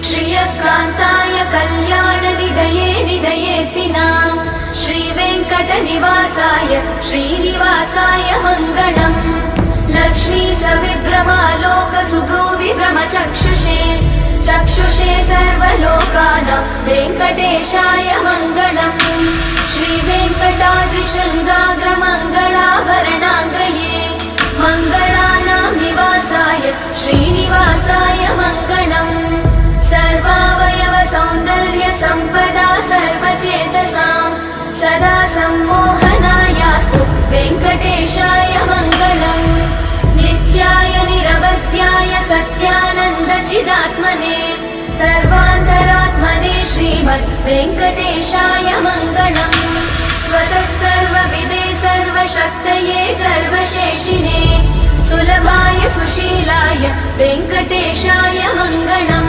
श्रियकान्ताय कल्याणनिधये निधयेऽर्थिनां श्रीवेङ्कटनिवासाय श्रीनिवासाय मङ्गलम् लक्ष्मी सविभ्रमालोकसुभ्रूविभ्रमचक्षुषे चक्षुषे सर्वलोकानां वेङ्कटेशाय मङ्गलम् श्रीवेङ्कटाद्रिशृङ्गाग्रमङ्गलाभरणाग्रये मङ्गलानां निवासाय श्रीनिवासाय मङ्गलम् सर्वावयव सौन्दर्य सम्पदा सर्वचेतसां सदा सम्मोहनायास्तु वेङ्कटेशाय मङ्गलम् नित्याय निरवध्याय सत्यानन्दचिदात्मने सर्वान्तरात्मने श्रीमद् वेङ्कटेशाय मङ्गलम् स्वतः सर्वविदे सर्वशक्तये सर्वशेषिणे सुलभाय सुशीलाय वेङ्कटेशाय मङ्गलम्।